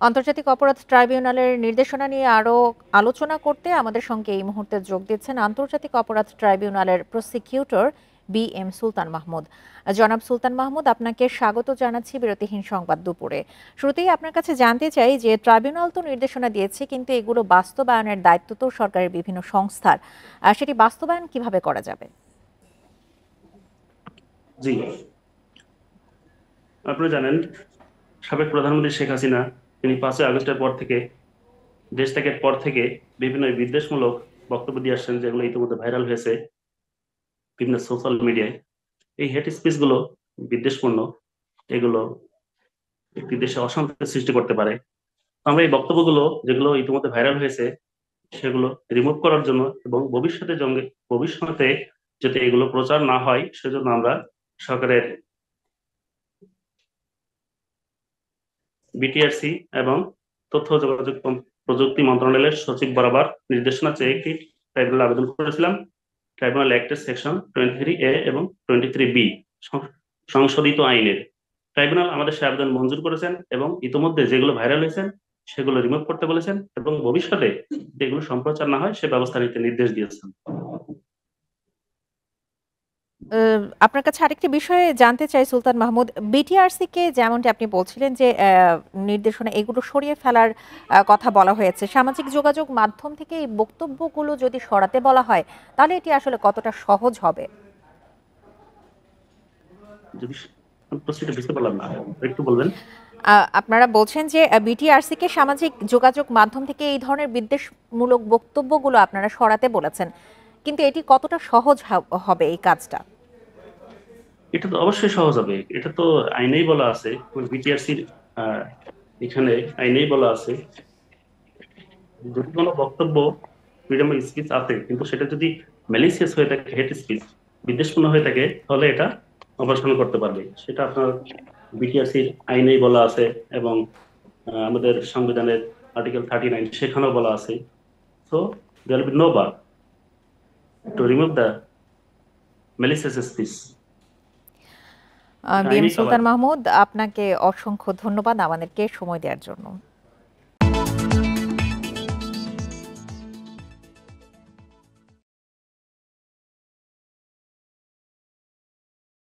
আন্তর্জাতিক অপরাধ ট্রাইব্যুনালের নির্দেশনা নিয়ে আরো আলোচনা করতে আমাদের সঙ্গে এই মুহূর্তে যোগ দিচ্ছেন আন্তর্জাতিক অপরাধ ট্রাইব্যুনালের প্রসিকিউটর বি এম সুলতান মাহমুদ। জনাব সুলতান মাহমুদ, আপনাকে স্বাগত জানাচ্ছি বিরতিহীন সংবাদ দুপুরে। শুরুতেই আপনার কাছে জানতে চাই যে ট্রাইব্যুনাল তো নির্দেশনা দিয়েছে, কিন্তু এগুলো বাস্তবায়নের দায়িত্ব তো সরকারের বিভিন্ন সংস্থার। সেটি বাস্তবায়ন কিভাবে করা যাবে? জি, আপনারা জানেন সাবেক প্রধানমন্ত্রী শেখ হাসিনা তিনি 5ই আগস্টের পর থেকে দেশ ত্যাগের পর থেকে বিভিন্ন বিদ্বেষমূলক বক্তব্য দিয়ে আসছেন, যেগুলো ইতিমধ্যে ভাইরাল হয়েছে বিভিন্ন সোশ্যাল মিডিয়ায়। এই হেট স্পিচ গুলো বিদ্বেষপূর্ণ, এগুলো একটি দেশে অশান্তি সৃষ্টি করতে পারে। আমরা এই বক্তব্যগুলো যেগুলো ইতিমধ্যে ভাইরাল হয়েছে সেগুলো রিমুভ করার জন্য এবং ভবিষ্যতে যাতে এগুলো প্রচার না হয় সেজন্য আমরা সরকারের বিটিআরসি এবং তথ্য ও যোগাযোগ প্রযুক্তি মন্ত্রণালয়ের সচিব বরাবর নির্দেশনা চেয়ে একটি ট্রাইব্যুনাল আবেদন করেছিলাম। ট্রাইব্যুনাল অ্যাক্টের সেকশন 23A এবং 23B সংশোধিত আইনের ট্রাইব্যুনাল আমাদের সে আবেদন মঞ্জুর করেছেন এবং ইতিমধ্যে যেগুলো ভাইরাল হয়েছেন সেগুলো রিমুভ করতে বলেছেন এবং ভবিষ্যতে যেগুলো সম্প্রচার না হয় সে ব্যবস্থা নিতে নির্দেশ দিয়েছেন। আপনার কাছে আরেকটি বিষয়ে জানতে চাই সুলতান মাহমুদ। বিটিআরসি কে যেমনটি আপনি বলছিলেন যে নির্দেশনা এগুলো সরিয়ে ফেলার কথা বলা হয়েছে, সামাজিক যোগাযোগ মাধ্যম থেকে এই বক্তব্যগুলো যদি সরাতে বলা হয় তাহলে এটি আসলে কতটা সহজ হবে? যদি প্রশ্নটা বুঝতে পারলাম না, একটু বলবেন। আপনারা বলছেন যে বিটিআরসি কে সামাজিক যোগাযোগ মাধ্যম থেকে এই ধরনের বিদ্বেষমূলক বক্তব্যগুলো আপনারা সরাতে বলেছেন, কিন্তু এটি কতটা সহজ হবে এই কাজটা? এটা তো অবশ্যই সহজ হবে, এটা তো আইনেই বলা আছে। বিটিআরসির এখানে আইনেই বলা আছে যদি কোনো বক্তব্য ফ্রিডম অফ স্পিচ আছে কিন্তু সেটা যদি ম্যালিসিয়াস হয়ে থাকে, হেট স্পিচ বিদ্বেষপূর্ণ হয়ে থাকে, তাহলে এটা অপারেশন করতে পারবে। সেটা আপনার বিটিআরসির আইনেই বলা আছে এবং আমাদের সংবিধানের আর্টিকেল 39 সেখানেও বলা আছে। So there be no bar to remove the malicious speech. এটা বি এম আইনেই কভার। সুলতান মাহমুদ, আপনাকে অসংখ্য ধন্যবাদ আমাদেরকে সময় দেওয়ার জন্য।